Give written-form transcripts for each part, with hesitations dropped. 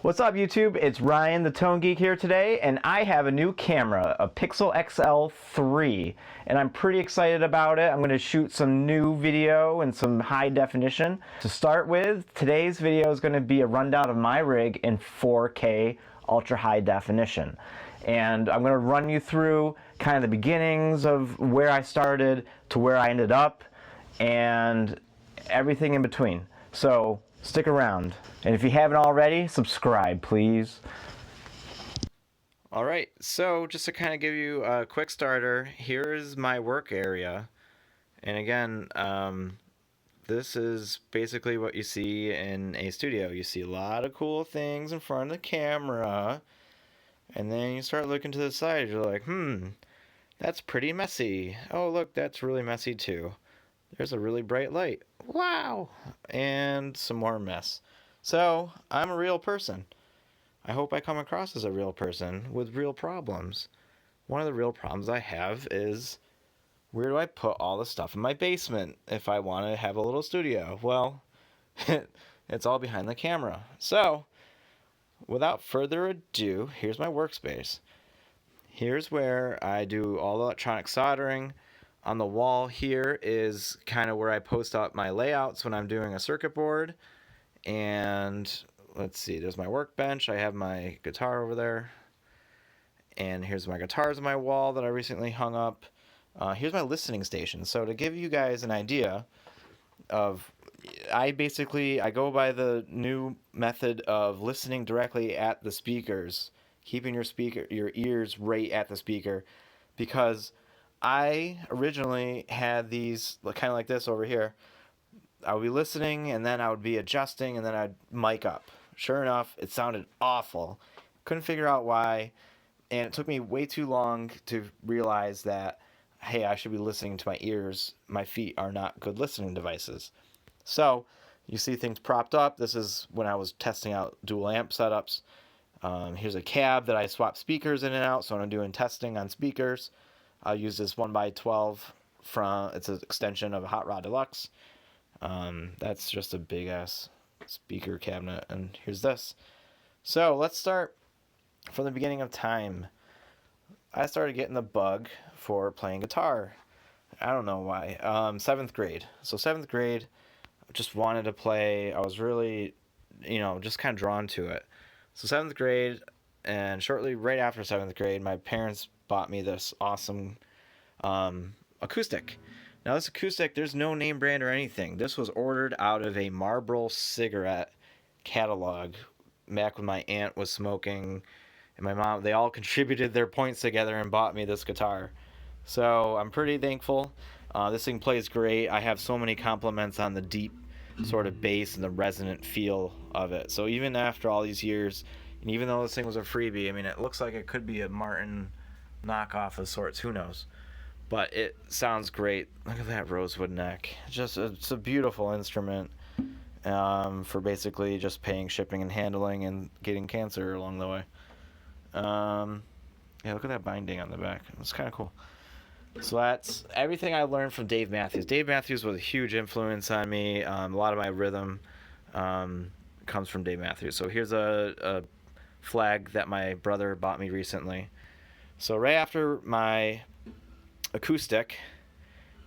What's up YouTube? It's Ryan the Tone Geek here today, and I have a new camera, a Pixel XL3, and I'm pretty excited about it. I'm going to shoot some new video and some high definition. To start with, today's video is going to be a rundown of my rig in 4K ultra high definition. And I'm going to run you through kind of the beginnings of where I started to where I ended up and everything in between. So stick around. And if you haven't already, subscribe, please. Alright, so just to kind of give you a quick starter, here is my work area. And again, this is basically what you see in a studio. You see a lot of cool things in front of the camera. And then you start looking to the side, you're like, that's pretty messy. Oh, look, that's really messy too. There's a really bright light. Wow! And some more mess. So, I'm a real person. I hope I come across as a real person with real problems. One of the real problems I have is, where do I put all the stuff in my basement if I want to have a little studio? Well, it's all behind the camera. So, without further ado, here's my workspace. Here's where I do all the electronic soldering. On the wall here is kind of where I post up my layouts when I'm doing a circuit board. And let's see, there's my workbench. I have my guitar over there. And here's my guitars on my wall that I recently hung up. Here's my listening station. So to give you guys an idea of, I go by the new method of listening directly at the speakers, keeping your ears right at the speaker, because I originally had these kind of like this over here. I would be listening and then I would be adjusting and then I'd mic up. Sure enough, it sounded awful. Couldn't figure out why, and it took me way too long to realize that, hey, I should be listening to my ears. My feet are not good listening devices. So you see things propped up. This is when I was testing out dual amp setups. Here's a cab that I swap speakers in and out, so when I'm doing testing on speakers, I'll use this 1x12 it's an extension of a Hot Rod Deluxe. That's just a big ass speaker cabinet, and here's this. So let's start from the beginning of time. I started getting the bug for playing guitar. I don't know why. 7th grade. So 7th grade, I just wanted to play. I was really, just kind of drawn to it. So 7th grade, and shortly right after 7th grade, my parents bought me this awesome Acoustic. Now this Acoustic, there's no name brand or anything. This was ordered out of a Marlboro cigarette catalog back when my aunt was smoking and my mom. They all contributed their points together and bought me this guitar. So I'm pretty thankful. This thing plays great. I have so many compliments on the deep sort of bass and the resonant feel of it. So even after all these years, and even though this thing was a freebie, I mean, it looks like it could be a Martin knockoff of sorts, who knows, but it sounds great. Look at that rosewood neck. It's a beautiful instrument for basically just paying shipping and handling and getting cancer along the way. Yeah, look at that binding on the back. It's kind of cool. So that's everything I learned from Dave Matthews. Dave Matthews was a huge influence on me. A lot of my rhythm comes from Dave Matthews. So here's a flag that my brother bought me recently. So right after my acoustic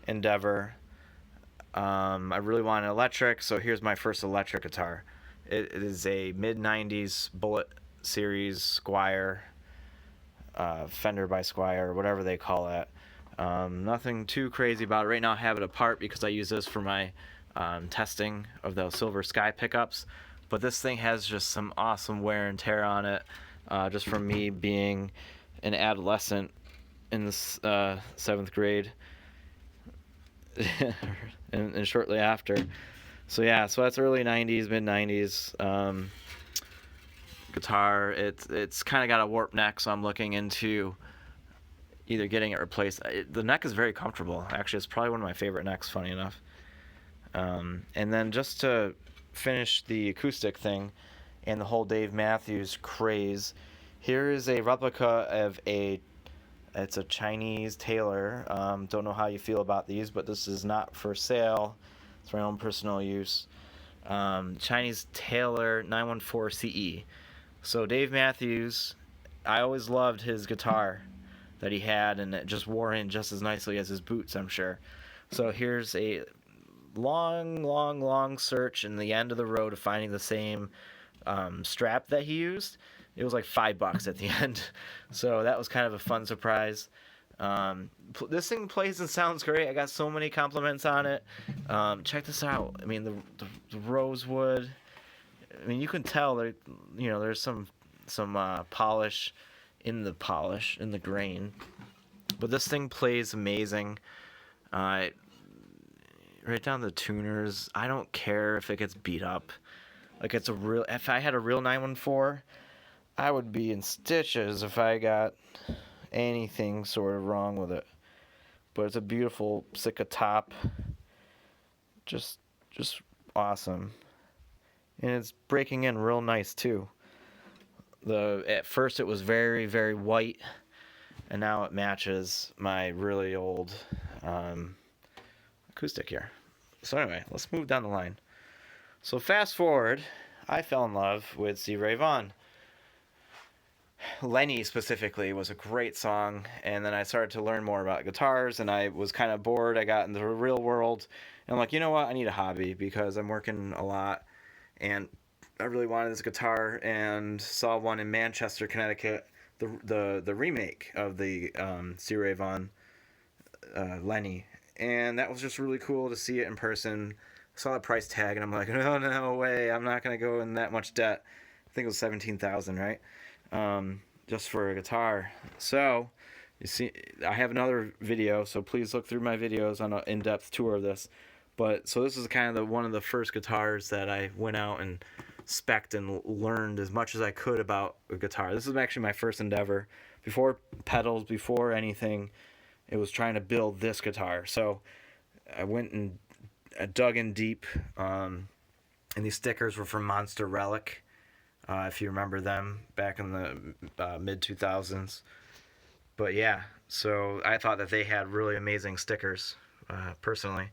endeavor, I really wanted electric, so here's my first electric guitar. It is a mid-90s Bullet Series Squier, Fender by Squier, whatever they call it. Nothing too crazy about it. Right now I have it apart because I use this for my testing of the Silver Sky pickups, but this thing has just some awesome wear and tear on it, just from me being an adolescent in the 7th grade and shortly after. So yeah, so that's early 90s, mid 90s guitar. It's kind of got a warped neck, so I'm looking into either getting it replaced. The neck is very comfortable. Actually, it's probably one of my favorite necks, funny enough. And then just to finish the acoustic thing and the whole Dave Matthews craze, here is a replica of it's a Chinese Taylor. Don't know how you feel about these, but this is not for sale. It's for my own personal use. Chinese Taylor 914 CE. So Dave Matthews, I always loved his guitar that he had, and it just wore in just as nicely as his boots, I'm sure. So here's a long search in the end of the road of finding the same strap that he used. It was like $5 at the end, so that was kind of a fun surprise. This thing plays and sounds great. I got so many compliments on it. Check this out. I mean, the rosewood. I mean, you can tell there, there's some polish in the grain, but this thing plays amazing. Right down the tuners. I don't care if it gets beat up. Like if I had a real 914, I would be in stitches if I got anything sort of wrong with it. But it's a beautiful Sitka top. Just awesome. And it's breaking in real nice too. At first it was very, very white, and now it matches my really old acoustic here. So anyway, let's move down the line. So fast forward, I fell in love with C. Ray Vaughan. Lenny specifically was a great song, and then I started to learn more about guitars, and I was kind of bored. I got into the real world, and I'm like, you know what? I need a hobby because I'm working a lot, and I really wanted this guitar, and saw one in Manchester, Connecticut, the remake of the C. Ray Vaughan Lenny, and that was just really cool to see it in person. I saw the price tag, and I'm like, no way, I'm not gonna go in that much debt. I think it was $17,000, right? Just for a guitar. So you see, I have another video, so please look through my videos on an in-depth tour of this. But so this is kind of one of the first guitars that I went out and spec'd and learned as much as I could about a guitar. This is actually my first endeavor. Before pedals, before anything, it was trying to build this guitar. So I went and dug in deep, and these stickers were from Monster Relic. If you remember them back in the mid-2000s. But yeah, so I thought that they had really amazing stickers, personally.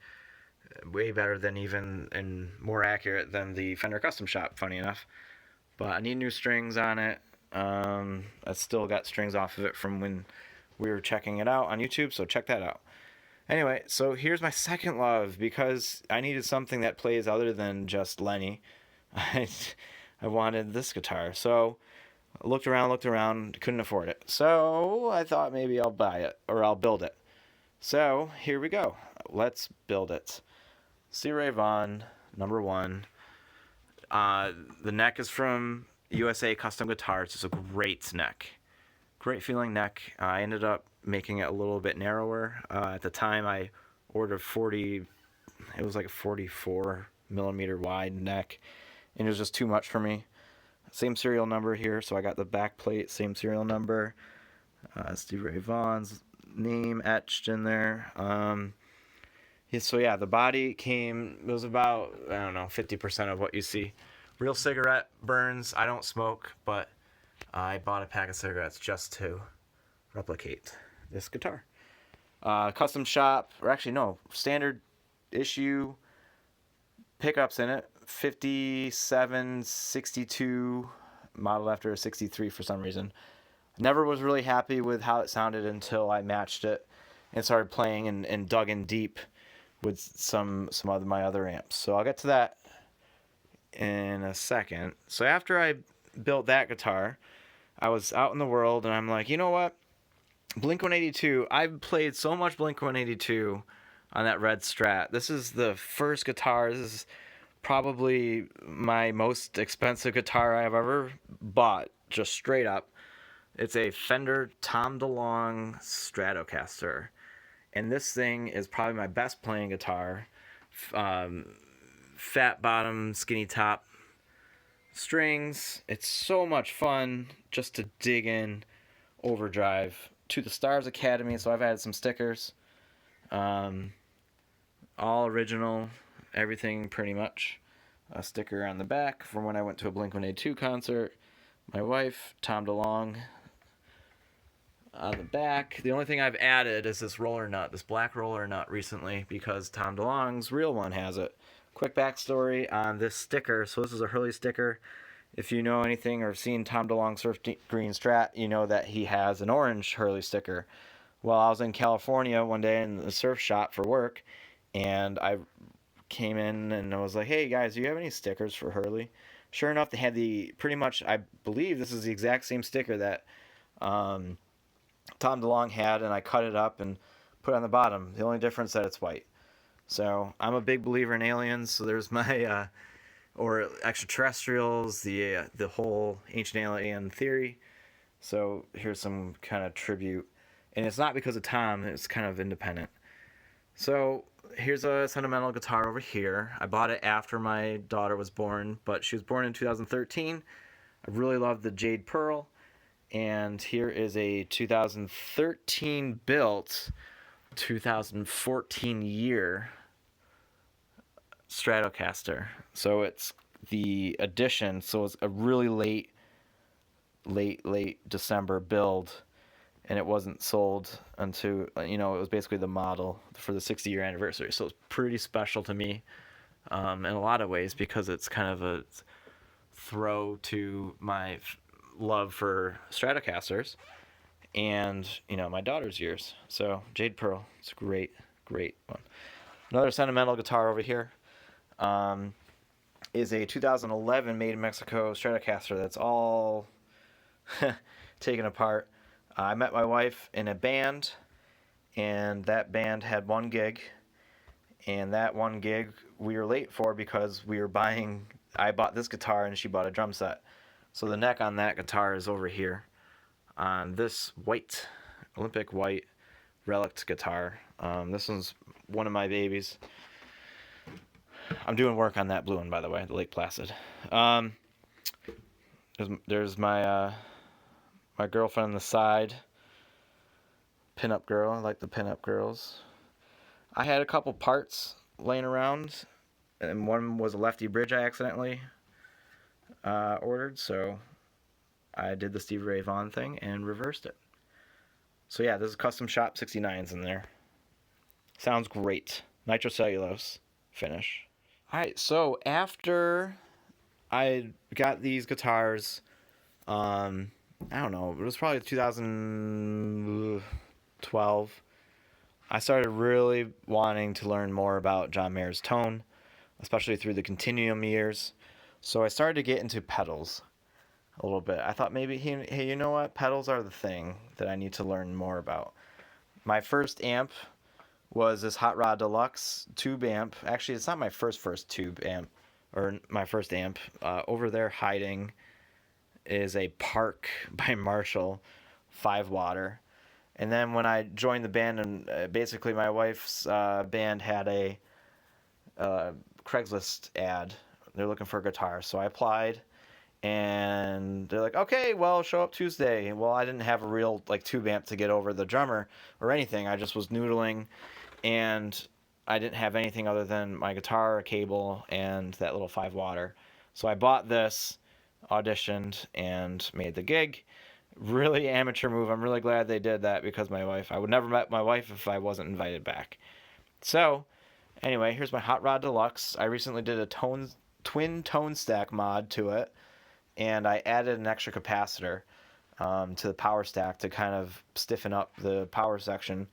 Way better than even, and more accurate than the Fender Custom Shop, funny enough. But I need new strings on it. I still got strings off of it from when we were checking it out on YouTube, so check that out. Anyway, so here's my second love, because I needed something that plays other than just Lenny. I wanted this guitar, so I looked around, couldn't afford it. So I thought maybe I'll buy it, or I'll build it. So here we go. Let's build it. C. Ray Vaughan, number 1. The neck is from USA Custom Guitars. It's a great neck. Great feeling neck. I ended up making it a little bit narrower. At the time I ordered it was like a 44 millimeter wide neck, and it was just too much for me. Same serial number here, so I got the back plate, same serial number. Steve Ray Vaughan's name etched in there. So yeah, the body it was about, 50% of what you see. Real cigarette burns. I don't smoke, but I bought a pack of cigarettes just to replicate this guitar. Custom shop, or actually no, standard issue pickups in it. 57, 62, modeled after a 63 for some reason. Never was really happy with how it sounded until I matched it and started playing and dug in deep with some of my other amps. So I'll get to that in a second. So after I built that guitar, I was out in the world, and I'm like, you know what? Blink-182, I've played so much Blink-182 on that red Strat. This is the first guitar. This is probably my most expensive guitar I've ever bought, just straight up. It's a Fender Tom DeLonge Stratocaster, and this thing is probably my best playing guitar. Fat bottom, skinny top, strings. It's so much fun just to dig in overdrive. To the Stars Academy, so I've added some stickers. All original, everything pretty much. A sticker on the back from when I went to a Blink-182 concert. My wife, Tom DeLonge, on the back. The only thing I've added is this roller nut, this black roller nut recently, because Tom DeLonge's real one has it. Quick backstory on this sticker. So this is a Hurley sticker. If you know anything or have seen Tom DeLonge's Surf Green Strat, you know that he has an orange Hurley sticker. Well, I was in California one day in the surf shop for work, and I came in and I was like, hey guys, do you have any stickers for Hurley? Sure enough, they had pretty much, I believe this is the exact same sticker that Tom DeLonge had, and I cut it up and put it on the bottom. The only difference that it's white. So I'm a big believer in aliens, so there's my, or extraterrestrials, the whole ancient alien theory. So here's some kind of tribute. And it's not because of Tom, it's kind of independent. So here's a Sentimental guitar over here. I bought it after my daughter was born, but she was born in 2013. I really love the Jade Pearl. And here is a 2013 built, 2014 year Stratocaster. So it's the edition, so it's a really late December build. And it wasn't sold until, it was basically the model for the 60-year anniversary. So it's pretty special to me in a lot of ways because it's kind of a throw to my love for Stratocasters and, my daughter's years. So Jade Pearl, it's a great one. Another Sentimental guitar over here is a 2011 made in Mexico Stratocaster that's all taken apart. I met my wife in a band, and that band had one gig, and that one gig we were late for because I bought this guitar and she bought a drum set. So the neck on that guitar is over here on this Olympic white relic guitar. This one's one of my babies. I'm doing work on that blue one, by the way, the Lake Placid. There's my girlfriend on the side. Pinup girl. I like the pinup girls. I had a couple parts laying around, and one was a lefty bridge I accidentally ordered, so I did the Stevie Ray Vaughan thing and reversed it. So yeah, this is Custom Shop 69's in there. Sounds great. Nitrocellulose finish. Alright, so after I got these guitars, I don't know, it was probably 2012. I started really wanting to learn more about John Mayer's tone, especially through the Continuum years. So I started to get into pedals a little bit. I thought maybe, hey, you know what? Pedals are the thing that I need to learn more about. My first amp was this Hot Rod Deluxe tube amp. Actually, it's not my first tube amp, or my first amp. Over there hiding is a Park by Marshall 5-watt. And then when I joined the band, and basically my wife's band had a Craigslist ad. They're looking for a guitar. So I applied, and they're like, okay, well, show up Tuesday. Well, I didn't have a real tube amp to get over the drummer or anything. I just was noodling, and I didn't have anything other than my guitar, a cable, and that little 5-watt. So I bought this, auditioned, and made the gig. Really amateur move. I'm really glad they did that because I would never met my wife if I wasn't invited back. So anyway, here's my Hot Rod Deluxe. I recently did a twin tone stack mod to it, and I added an extra capacitor to the power stack to kind of stiffen up the power section,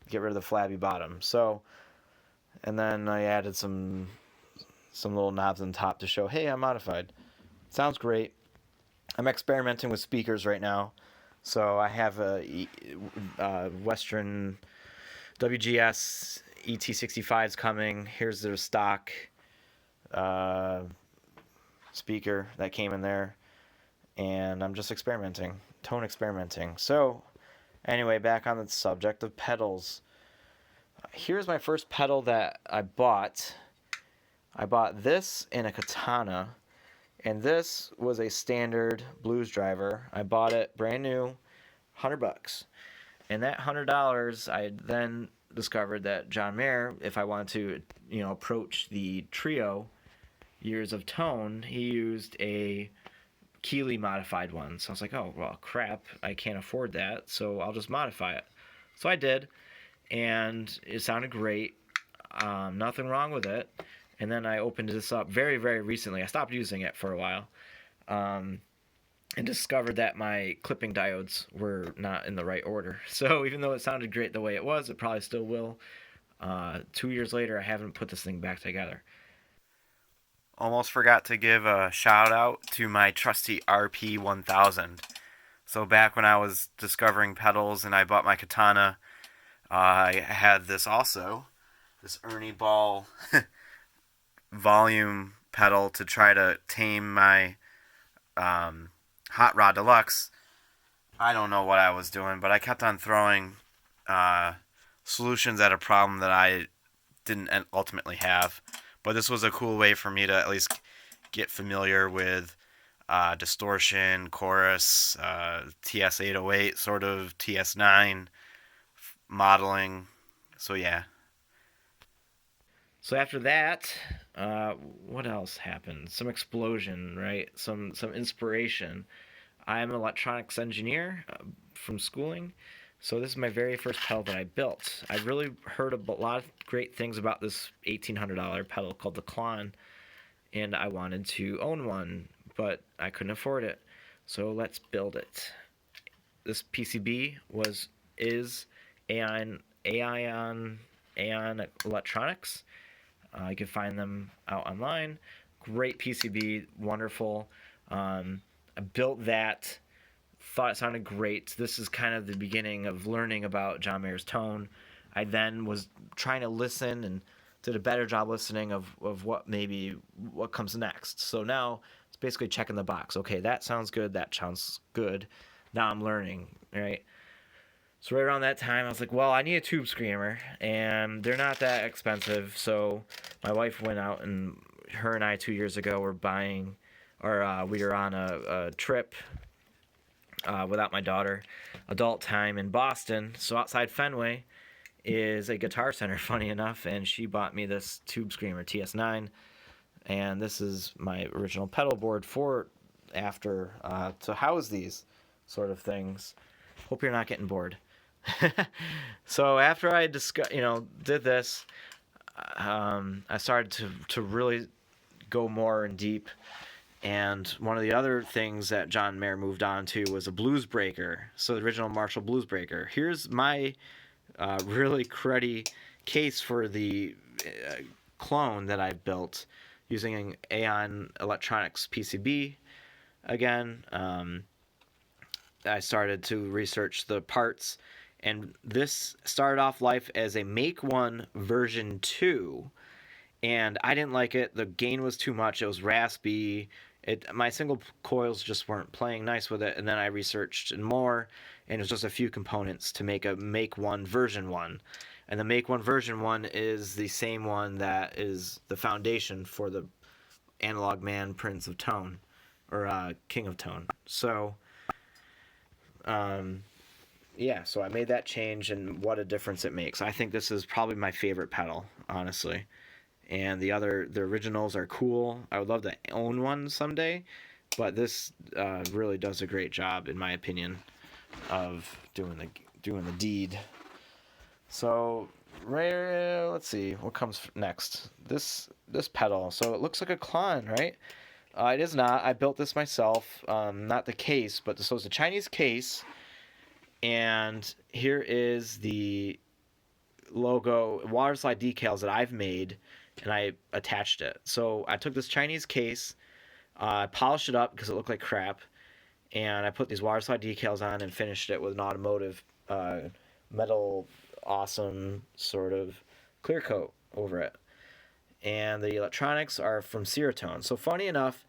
get rid of the flabby bottom. So, and then I added some little knobs on top to show, hey, I'm modified. Sounds great. I'm experimenting with speakers right now. So I have a Western WGS ET65s coming. Here's their stock speaker that came in there. And I'm just tone experimenting. So anyway, back on the subject of pedals. Here's my first pedal that I bought. I bought this in a Katana. And this was a standard blues driver. I bought it brand new, $100. And that $100, I then discovered that John Mayer, if I wanted to, approach the trio years of tone, he used a Keeley modified one. So I was like, oh, well, crap, I can't afford that, so I'll just modify it. So I did, and it sounded great. Nothing wrong with it. And then I opened this up very, very recently. I stopped using it for a while. and discovered that my clipping diodes were not in the right order. So even though it sounded great the way it was, it probably still will. 2 years later, I haven't put this thing back together. Almost forgot to give a shout out to my trusty RP1000. So back when I was discovering pedals and I bought my Katana, I had this also, this Ernie Ball volume pedal to try to tame my Hot Rod Deluxe. I don't know what I was doing, but I kept on throwing solutions at a problem that I didn't ultimately have. But this was a cool way for me to at least get familiar with distortion, chorus, TS-808, sort of TS-9 modeling. So yeah. So after that, what else happened? Some explosion, right? Some inspiration. I'm an electronics engineer from schooling, so this is my very first pedal that I built. I really heard a lot of great things about this $1,800 pedal called the Klon, and I wanted to own one, but I couldn't afford it. So let's build it. This PCB is Aeon Electronics. You can find them out online. Great PCB, wonderful. I built that, thought it sounded great. This is kind of the beginning of learning about John Mayer's tone. I then was trying to listen and did a better job listening of what comes next. So now it's basically checking the box. Okay, that sounds good. That sounds good. Now I'm learning, right? So right around that time, I was like, well, I need a tube screamer, and they're not that expensive. So my wife went out, and her and I 2 years ago were buying, or we were on a trip without my daughter, adult time in Boston. So outside Fenway is a Guitar Center, funny enough, and she bought me this tube screamer TS9, and this is my original pedal board for after to house these sort of things. Hope you're not getting bored. So after I did this, I started to really go more in deep. And one of the other things that John Mayer moved on to was a blues breaker. So the original Marshall blues breaker. Here's my really cruddy case for the clone that I built using an Aeon Electronics PCB. Again, I started to research the parts, and this started off life as a Make 1 version 2, and I didn't like it. The gain was too much. It was raspy. My single coils just weren't playing nice with it, and then I researched more, and it was just a few components to make a Make 1 version 1. And the Make 1 version 1 is the same one that is the foundation for the Analog Man Prince of Tone, or King of Tone. So yeah, so I made that change, and what a difference it makes. I think this is probably my favorite pedal, honestly. And the originals are cool. I would love to own one someday, but this really does a great job, in my opinion, of doing the deed. So let's see what comes next. This pedal. So it looks like a Klon, right? It is not. I built this myself. Not the case, but so it's a Chinese case. And here is the logo, water slide decals that I've made, and I attached it. So I took this Chinese case, I polished it up because it looked like crap, and I put these water slide decals on and finished it with an automotive metal awesome sort of clear coat over it. And the electronics are from Serotonin. So funny enough,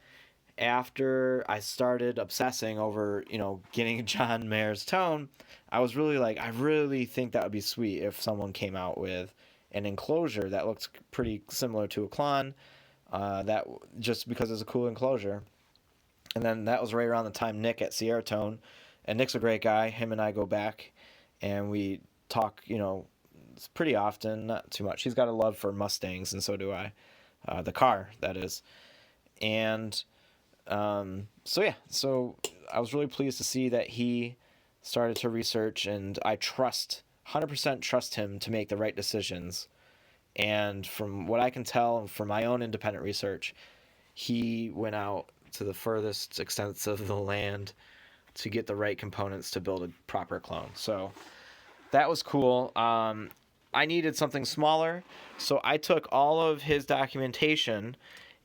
after I started obsessing over, getting John Mayer's tone, I was really like, I really think that would be sweet if someone came out with an enclosure that looks pretty similar to a Klon, that just because it's a cool enclosure. And then that was right around the time Nick at Sierra Tone, and Nick's a great guy. Him and I go back, and we talk, pretty often, not too much. He's got a love for Mustangs, and so do I. The car, that is. And so I was really pleased to see that he started to research, and I 100% trust him to make the right decisions. And from what I can tell, and from my own independent research, he went out to the furthest extents of the land to get the right components to build a proper clone. So that was cool. I needed something smaller, so I took all of his documentation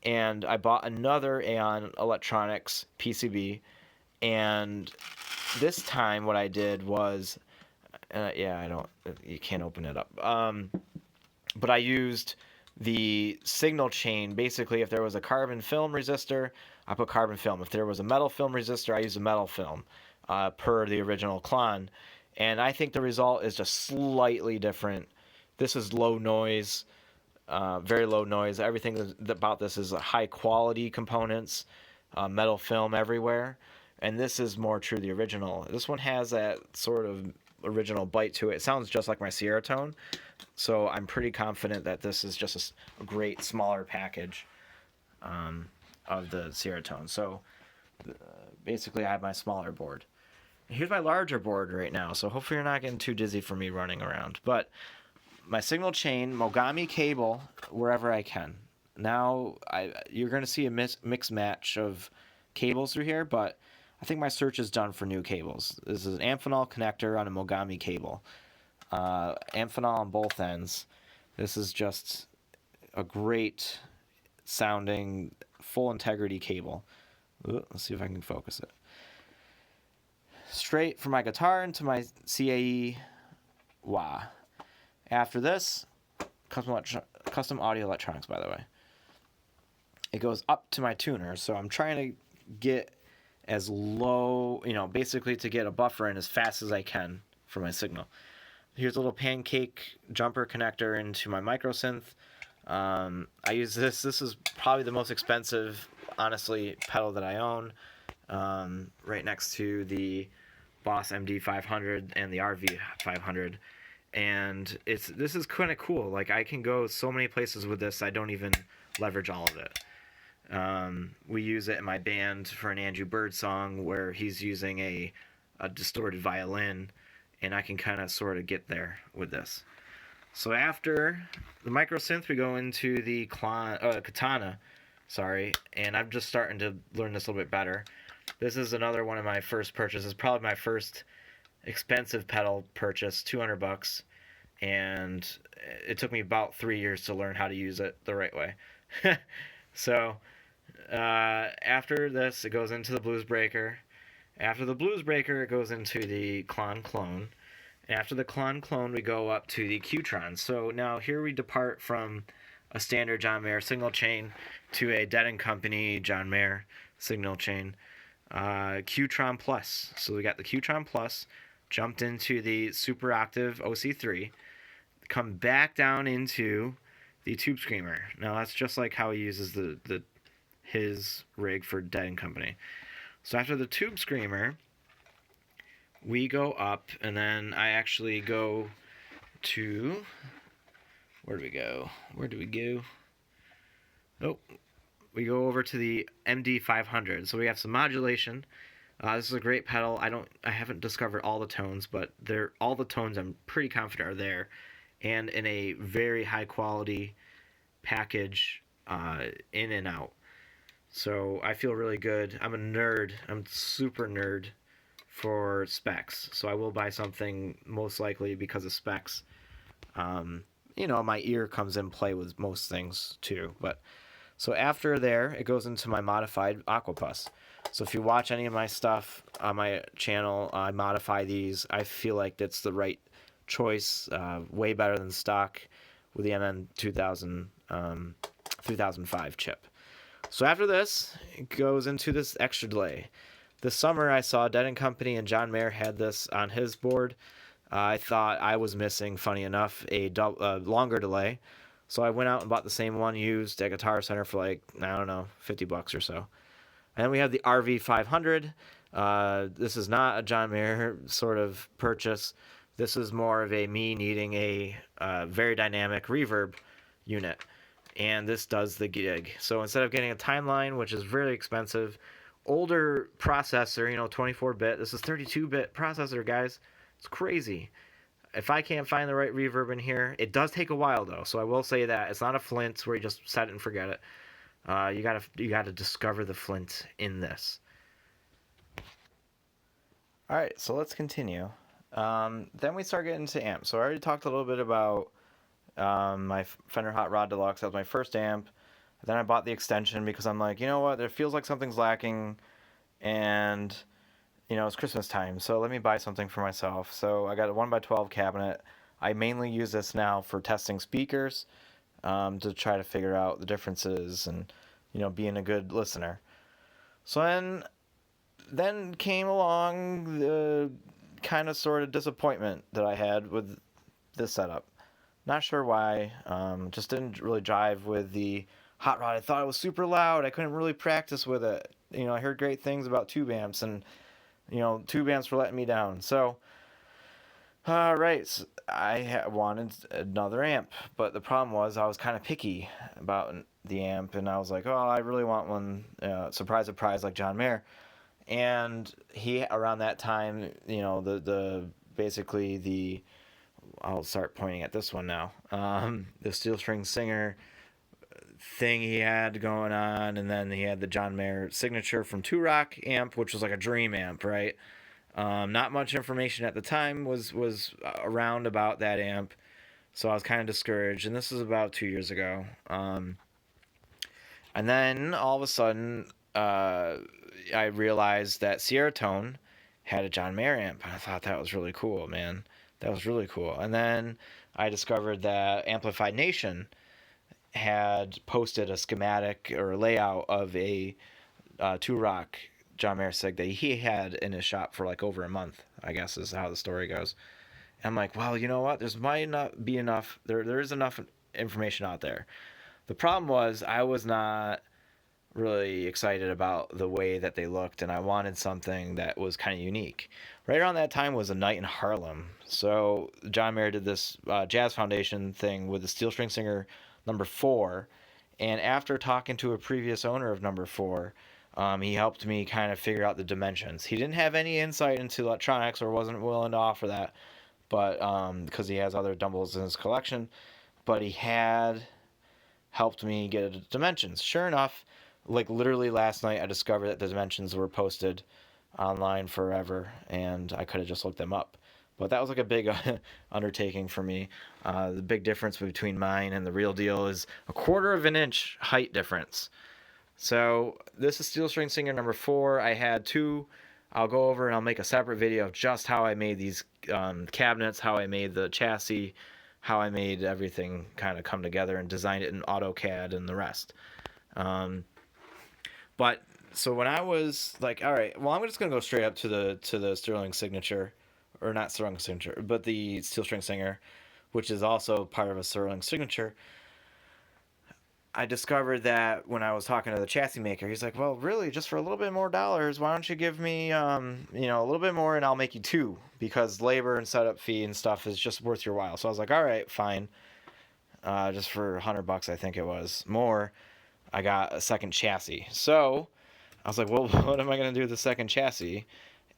and I bought another Aeon Electronics PCB. And this time what I did was, you can't open it up. But I used the signal chain. Basically, if there was a carbon film resistor, I put carbon film. If there was a metal film resistor, I used a metal film, per the original clone. And I think the result is just slightly different. This is low noise, very low noise. Everything about this is high quality components, metal film everywhere. And this is more true to the original. This one has that sort of original bite to it. It sounds just like my Sierra Tone. So I'm pretty confident that this is just a great smaller package of the Sierra Tone. So basically I have my smaller board. Here's my larger board right now. So hopefully you're not getting too dizzy for me running around. But my signal chain, Mogami cable, wherever I can. Now you're going to see a mix match of cables through here, but I think my search is done for new cables. This is an Amphenol connector on a Mogami cable. Amphenol on both ends. This is just a great sounding full integrity cable. Let's see if I can focus it. Straight from my guitar into my CAE wah. After this, custom audio electronics, by the way. It goes up to my tuner, so I'm trying to get as low, basically to get a buffer in as fast as I can for my signal. Here's a little pancake jumper connector into my micro synth. I use this. This is probably the most expensive, honestly, pedal that I own. Right next to the Boss MD500 and the RV500. And this is kind of cool. Like, I can go so many places with this. I don't even leverage all of it. We use it in my band for an Andrew Bird song where he's using a distorted violin, and I can kind of sort of get there with this. So after the micro synth, we go into the Katana, and I'm just starting to learn this a little bit better. This is another one of my first purchases, probably my first expensive pedal purchase, $200, and it took me about 3 years to learn how to use it the right way. So after this, it goes into the Blues Breaker. After the Blues Breaker, it goes into the Clone. After the Clone, we go up to the Qtron. So now here we depart from a standard John Mayer signal chain to a Dead & Company John Mayer signal chain. Qtron Plus. So we got the Qtron Plus, jumped into the Super Octave OC3, come back down into the Tube Screamer. Now that's just like how he uses his rig for Dead & Company. So after the Tube Screamer, we go up, and then I actually go to... Where do we go? Nope. We go over to the MD500. So we have some modulation. This is a great pedal. I haven't discovered all the tones, but all the tones I'm pretty confident are there, and in a very high quality package, in and out. So I feel really good. I'm a nerd. I'm super nerd for specs. So I will buy something most likely because of specs. My ear comes in play with most things too. But so after there, it goes into my modified Aquapus. So if you watch any of my stuff on my channel, I modify these. I feel like that's the right choice. Way better than stock with the MN2000 3005 chip. So after this, it goes into this extra delay. This summer, I saw Dead & Company and John Mayer had this on his board. I thought I was missing, funny enough, a longer delay. So I went out and bought the same one used at Guitar Center for like, $50 or so. And then we have the RV500. This is not a John Mayer sort of purchase. This is more of me needing a very dynamic reverb unit. And this does the gig. So instead of getting a timeline, which is really expensive, older processor, 24-bit. This is 32-bit processor, guys. It's crazy. If I can't find the right reverb in here, it does take a while, though. So I will say that. It's not a Flint where you just set it and forget it. You gotta discover the flint in this. All right, so let's continue. Then we start getting into amps. So I already talked a little bit about my Fender Hot Rod Deluxe. That was my first amp. Then I bought the extension because I'm like, you know what? It feels like something's lacking, and it's Christmas time, so let me buy something for myself. So I got a 1x12 cabinet. I mainly use this now for testing speakers, to try to figure out the differences and being a good listener. So then came along the kind of sort of disappointment that I had with this setup. Not sure why. Just didn't really jive with the hot rod. I thought it was super loud. I couldn't really practice with it. I heard great things about tube amps, and tube amps were letting me down. So, right, so I wanted another amp, but the problem was I was kind of picky about the amp, and I was like, oh, I really want one, surprise, surprise, like John Mayer. And he, around that time, the basically the, I'll start pointing at this one now, the Steel String Singer thing he had going on, and then he had the John Mayer signature from Two Rock amp, which was like a dream amp, right? Not much information at the time was around about that amp, so I was kind of discouraged. And this is about 2 years ago. And then all of a sudden, I realized that Sierra Tone had a John Mayer amp, and I thought that was really cool, man. That was really cool. And then I discovered that Amplified Nation had posted a schematic or layout of a Two Rock John Mayer sig that he had in his shop for like over a month, I guess is how the story goes. And I'm like, well, you know what? There's might not be enough. There is enough information out there. The problem was I was not really excited about the way that they looked, and I wanted something that was kind of unique. Right around that time was A Night in Harlem. So John Mayer did this Jazz Foundation thing with the Steel String Singer number 4, and after talking to a previous owner of number 4, he helped me kind of figure out the dimensions. He didn't have any insight into electronics or wasn't willing to offer that, but because he has other dumbbells in his collection, but he had helped me get dimensions. Sure enough, like literally last night, I discovered that the dimensions were posted online forever, and I could have just looked them up. But that was like a big undertaking for me. The big difference between mine and the real deal is a 1/4 of an inch height difference. So this is Steel String Singer number 4. I had 2. I'll go over and I'll make a separate video of just how I made these cabinets, how I made the chassis, how I made everything kind of come together and designed it in AutoCAD and the rest. But so when I was like, all right, well, I'm just gonna go straight up to the Sterling Signature, or not Sterling Signature, but the Steel String Singer, which is also part of a Sterling Signature. I discovered that when I was talking to the chassis maker, he's like, well, really, just for a little bit more dollars, why don't you give me, a little bit more and I'll make you 2, because labor and setup fee and stuff is just worth your while. So I was like, all right, fine. Just for $100, I think it was more, I got a second chassis. So I was like, well, what am I going to do with the second chassis?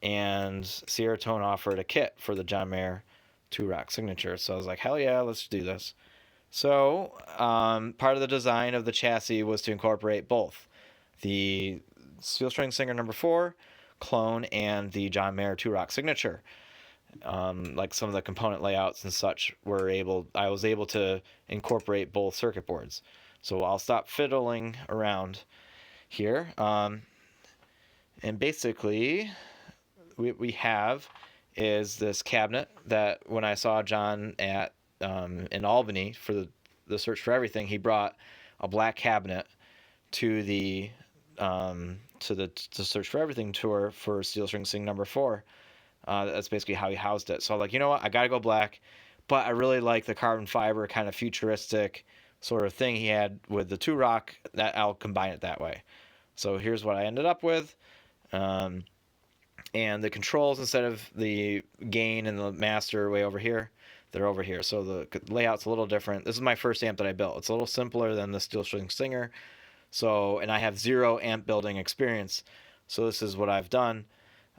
And Sierra Tone offered a kit for the John Mayer Two Rock Signature. So I was like, hell yeah, let's do this. So part of the design of the chassis was to incorporate both the Steel String Singer number 4 clone and the John Mayer Two Rock Signature. Like some of the component layouts and such I was able to incorporate both circuit boards. So I'll stop fiddling around here. And basically what we have is this cabinet that when I saw John at in Albany for the Search for Everything, he brought a black cabinet to the Search for Everything tour for Steel String Sing number 4. That's basically how he housed it. So I'm like, you know what, I gotta go black, but I really like the carbon fiber kind of futuristic sort of thing he had with the Two Rock. That I'll combine it that way. So here's what I ended up with. And the controls, instead of the gain and the master way over here, they're over here. So the layout's a little different. This is my first amp that I built. It's a little simpler than the Steel String Singer. So, and I have 0 amp building experience. So this is what I've done.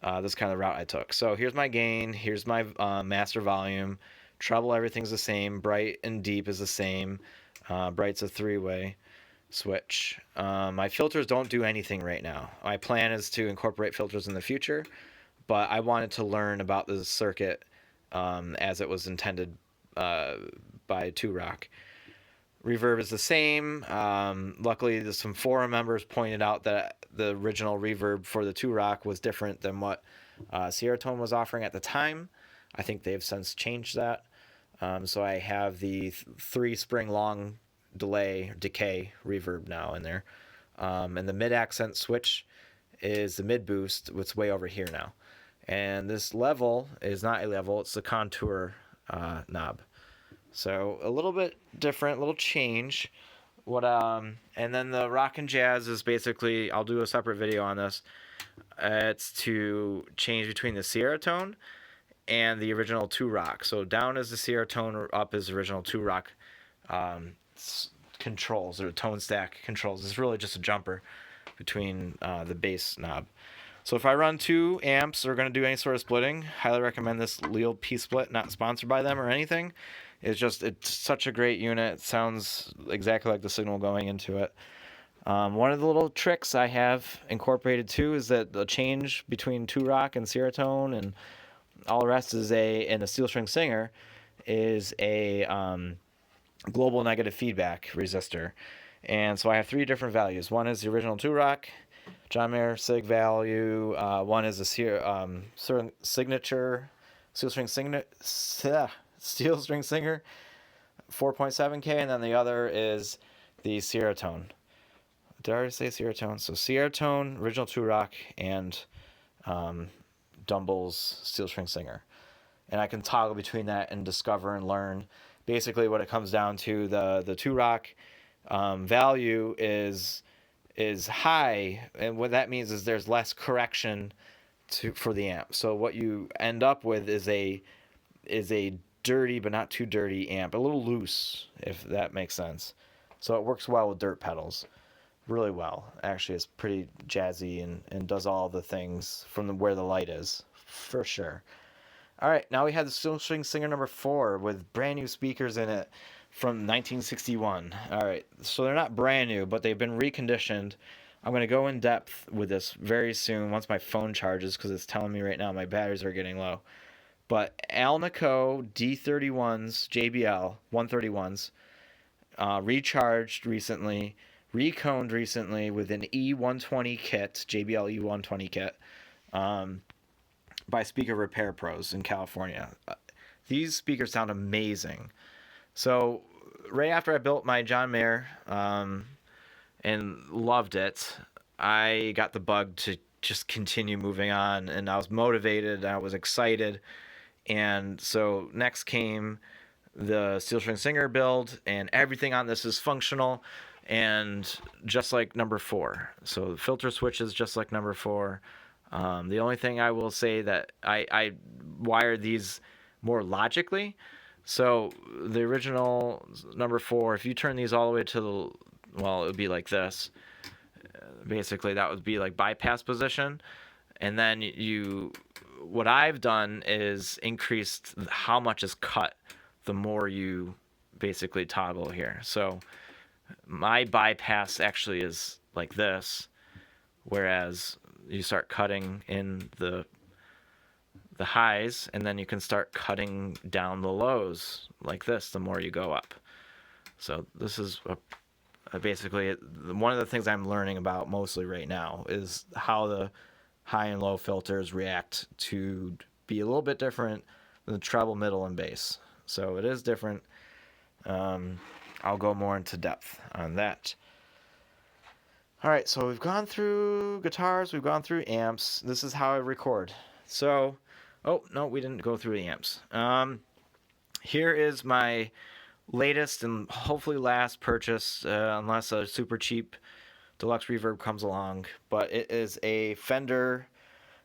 This is kind of the route I took. So here's my gain. Here's my master volume. Treble, everything's the same. Bright and deep is the same. Bright's a 3-way. switch. My filters don't do anything right now. My plan is to incorporate filters in the future, but I wanted to learn about the circuit as it was intended by 2Rock. Reverb is the same. Luckily, some forum members pointed out that the original reverb for the 2Rock was different than what Sierra Tone was offering at the time. I think they've since changed that. So I have the 3-spring long decay reverb now in there. And the mid accent switch is the mid boost, it's way over here now. And this level is not a level, it's the contour knob. So a little bit different, little change. And then the rock and jazz is basically, I'll do a separate video on this. It's to change between the Sierra Tone and the original 2Rock. So down is the Sierra Tone, up is the original 2Rock controls, or tone stack controls. It's really just a jumper between the bass knob. So if I run 2 amps or going to do any sort of splitting, highly recommend this Leo P-Split, not sponsored by them or anything. It's such a great unit. It sounds exactly like the signal going into it. One of the little tricks I have incorporated too is that the change between 2Rock and Sierra Tone and all the rest is in a Steel String Singer is a global negative feedback resistor. And so I have 3 different values. One is the original 2Rock John Mayer Sig value. One is a signature Steel String Singer 4.7K, and then the other is the Sierra Tone. Did I already say Sierra Tone? So Sierra Tone, original 2Rock, and Dumble's Steel String Singer. And I can toggle between that and discover and learn. Basically what it comes down to, the 2Rock value is high, and what that means is there's less correction for the amp. So what you end up with is a dirty but not too dirty amp, a little loose, if that makes sense. So it works well with dirt pedals, really well. Actually, it's pretty jazzy and does all the things from where the light is, for sure. All right, now we have the Steel String Singer number 4 with brand new speakers in it from 1961. All right, so they're not brand new, but they've been reconditioned. I'm going to go in depth with this very soon once my phone charges, because it's telling me right now my batteries are getting low. But Alnico D31s, JBL 131s, recharged recently, reconed recently with an E120 kit, JBL E120 kit, by Speaker Repair Pros in California. These speakers sound amazing. So right after I built my John Mayer and loved it, I got the bug to just continue moving on, and I was motivated, I was excited. And so next came the Steel String Singer build, and everything on this is functional and just like number 4. So the filter switch is just like number 4. The only thing I will say that I wired these more logically. So the original number 4, if you turn these all the way to the, well, it would be like this. Basically, that would be like bypass position. And then what I've done is increased how much is cut the more you basically toggle here. So my bypass actually is like this, whereas you start cutting in the highs, and then you can start cutting down the lows like this the more you go up. So this is basically one of the things I'm learning about mostly right now is how the high and low filters react to be a little bit different than the treble, middle, and bass. So it is different. I'll go more into depth on that. All right, so we've gone through guitars, we've gone through amps. This is how I record. So, oh, no, we didn't go through the amps. Here is my latest and hopefully last purchase, unless a super cheap deluxe reverb comes along. But it is a Fender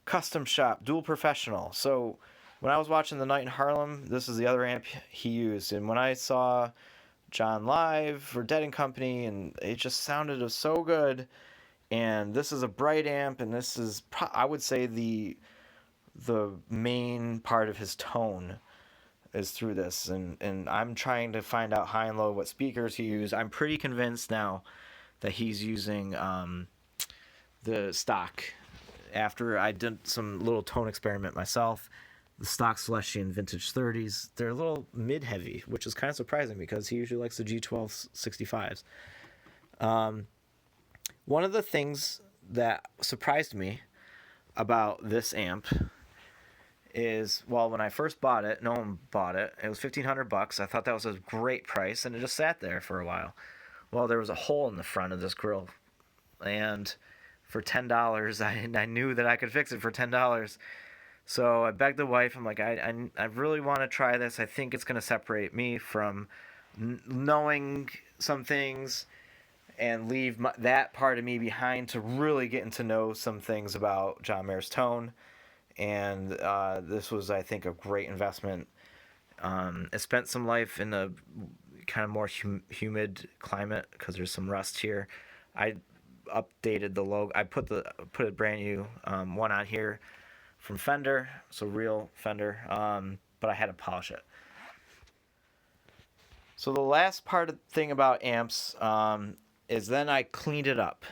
Custom Shop Dual Professional. So when I was watching The Night in Harlem, this is the other amp he used. And when I saw John live for Dead and Company, and it just sounded so good. And this is a bright amp, and this is, I would say, the main part of his tone is through this. And I'm trying to find out high and low what speakers he used. I'm pretty convinced now that he's using the stock. After I did some little tone experiment myself, the stock Celestion Vintage 30s, they're a little mid-heavy, which is kind of surprising because he usually likes the G12 65s. One of the things that surprised me about this amp is, well, when I first bought it, no one bought it. It was $1,500. I thought that was a great price, and it just sat there for a while. Well, there was a hole in the front of this grill, and for $10, I knew that I could fix it for $10. So I begged the wife. I'm like, I really want to try this. I think it's going to separate me from knowing some things and leave that part of me behind to really getting to know some things about John Mayer's tone. And this was, I think, a great investment. It spent some life in a kind of more humid climate because there's some rust here. I updated the logo. I put a brand new one on here from Fender, so real Fender, but I had to polish it. So the last thing about amps is then I cleaned it up.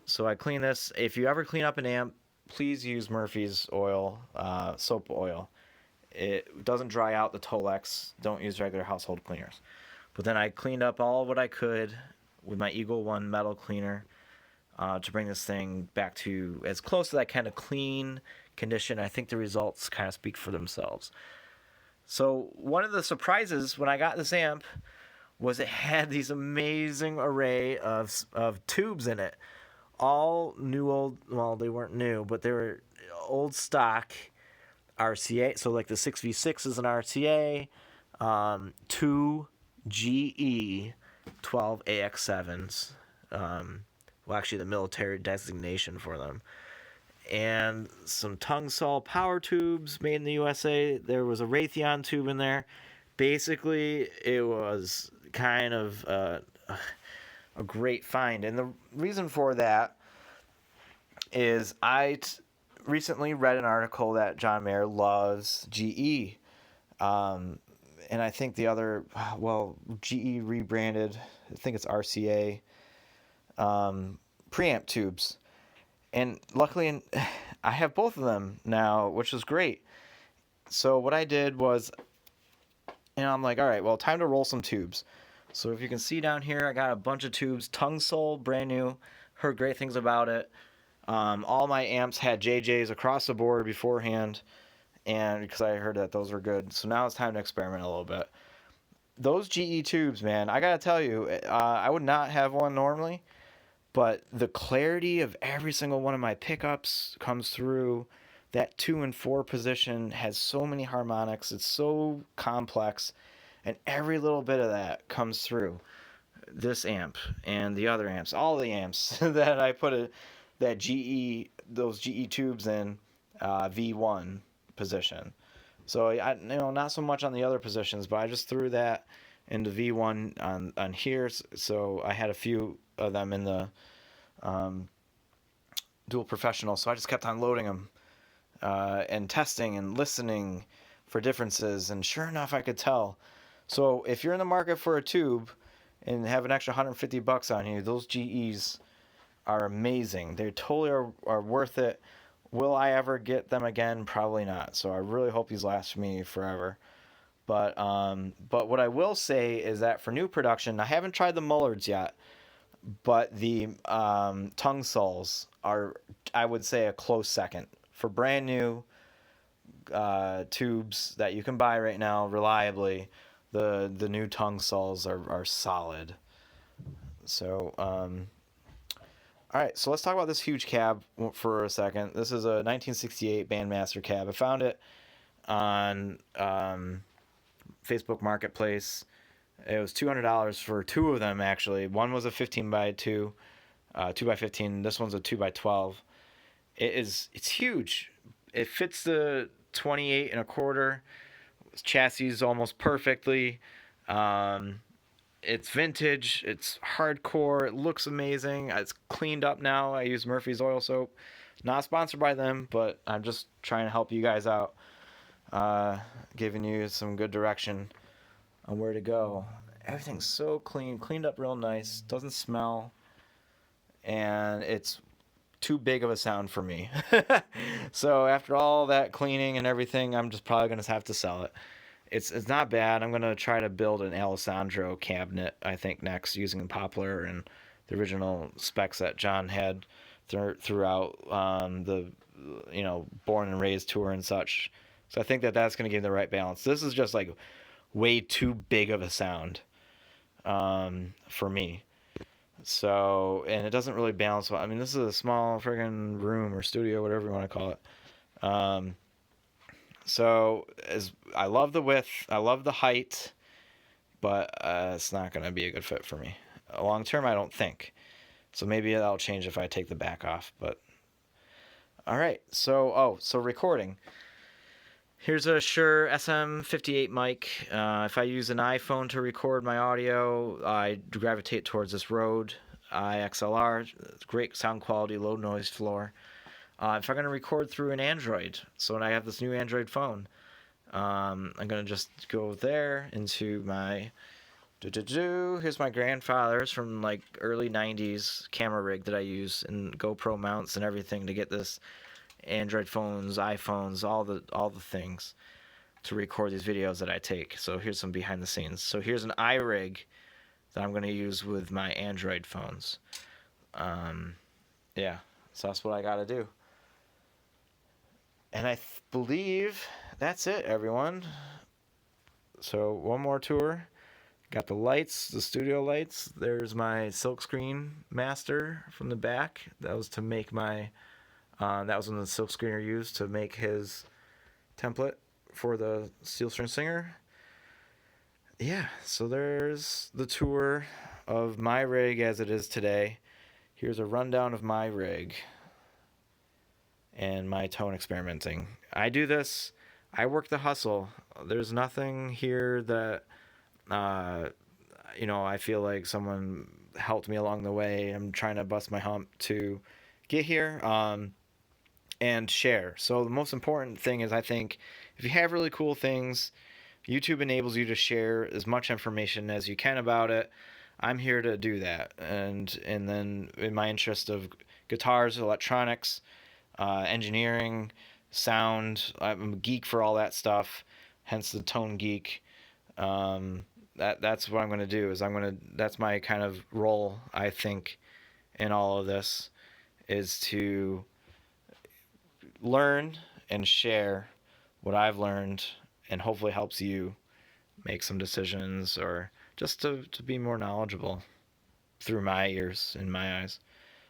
So I cleaned this. If you ever clean up an amp, please use Murphy's oil, soap oil. It doesn't dry out the Tolex. Don't use regular household cleaners. But then I cleaned up all what I could with my Eagle One metal cleaner to bring this thing back to as close as I can to clean condition. I think the results kind of speak for themselves. So one of the surprises when I got this amp was it had these amazing array of tubes in it. All well, they weren't new, but they were old stock RCA. So like the 6V6 is an RCA, 2 GE 12 AX7s. Well, actually the military designation for them. And some Tungsol power tubes made in the USA. There was a Raytheon tube in there. Basically, it was kind of a great find. And the reason for that is I recently read an article that John Mayer loves GE. And I think the other, well, GE rebranded, I think it's RCA, preamp tubes. And luckily, I have both of them now, which is great. So what I did was, I'm like, all right, well, time to roll some tubes. So if you can see down here, I got a bunch of tubes. Tungsol, brand new. Heard great things about it. All my amps had JJs across the board beforehand, and because I heard that those were good. So now it's time to experiment a little bit. Those GE tubes, man, I gotta tell you, I would not have one normally. But the clarity of every single one of my pickups comes through. That 2 and 4 position has so many harmonics. It's so complex. And every little bit of that comes through this amp and the other amps. All the amps that I put those GE tubes in V1 position. So, not so much on the other positions, but I just threw that into V1 on here. So I had a few of them in the Dual Professional, so I just kept on loading them and testing and listening for differences, and sure enough I could tell. So if you're in the market for a tube and have an extra $150 on you, those GEs are amazing. They totally are worth it. Will I ever get them again? Probably not. So I really hope these last me forever. But what I will say is that for new production, I haven't tried the Mullards yet, but the Tungsols are, I would say, a close second. For brand new tubes that you can buy right now reliably, the new Tungsols are solid. So, all right, so let's talk about this huge cab for a second. This is a 1968 Bandmaster cab. I found it on Facebook Marketplace. It was $200 for two of them, actually. One was a 15 by 2, 2 by 15. This one's a 2 by 12. It's huge. It fits the 28 and a quarter. Chassis almost perfectly. It's vintage. It's hardcore. It looks amazing. It's cleaned up now. I use Murphy's oil soap. Not sponsored by them, but I'm just trying to help you guys out, giving you some good direction on where to go. everything's so clean, cleaned up real nice, doesn't smell, and it's too big of a sound for me. So after all that cleaning and everything, I'm just probably gonna have to sell it. It's not bad. I'm gonna try to build an Alessandro cabinet, I think, next, using Poplar and the original specs that John had throughout the Born and Raised tour and such. So I think that that's gonna give the right balance. This is just like way too big of a sound for me. So, and it doesn't really balance well. I mean, this is a small friggin' room or studio, whatever you want to call it. So, as I love the width, I love the height, but it's not going to be a good fit for me. Long term, I don't think. So maybe that'll change if I take the back off. But all right. So recording. Here's a Shure SM58 mic. If I use an iPhone to record my audio, I gravitate towards this Rode XLR. Great sound quality, low noise floor. If I'm going to record through an Android, so when I have this new Android phone, I'm going to just go there into my... Here's my grandfather's from like early 90s camera rig that I use, and GoPro mounts and everything to get this Android phones, iPhones, all the things to record these videos that I take. So here's some behind the scenes. So here's an iRig that I'm going to use with my Android phones. Yeah, so that's what I got to do. And I believe that's it, everyone. So one more tour. Got the lights, the studio lights. There's my silkscreen master from the back. That was to make my... that was when the silkscreener used to make his template for the Steel String Singer. Yeah, so there's the tour of my rig as it is today. Here's a rundown of my rig and my tone experimenting. I do this. I work the hustle. There's nothing here that, I feel like someone helped me along the way. I'm trying to bust my hump to get here. And share. So the most important thing is, I think, if you have really cool things, YouTube enables you to share as much information as you can about it. I'm here to do that. And then in my interest of guitars, electronics, engineering, sound, I'm a geek for all that stuff, hence the Tone Geek. That's what I'm going to do. That's my kind of role, I think, in all of this, is to learn and share what I've learned, and hopefully helps you make some decisions, or just to be more knowledgeable through my ears and my eyes.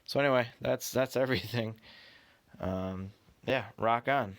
So anyway, that's everything. Yeah, rock on.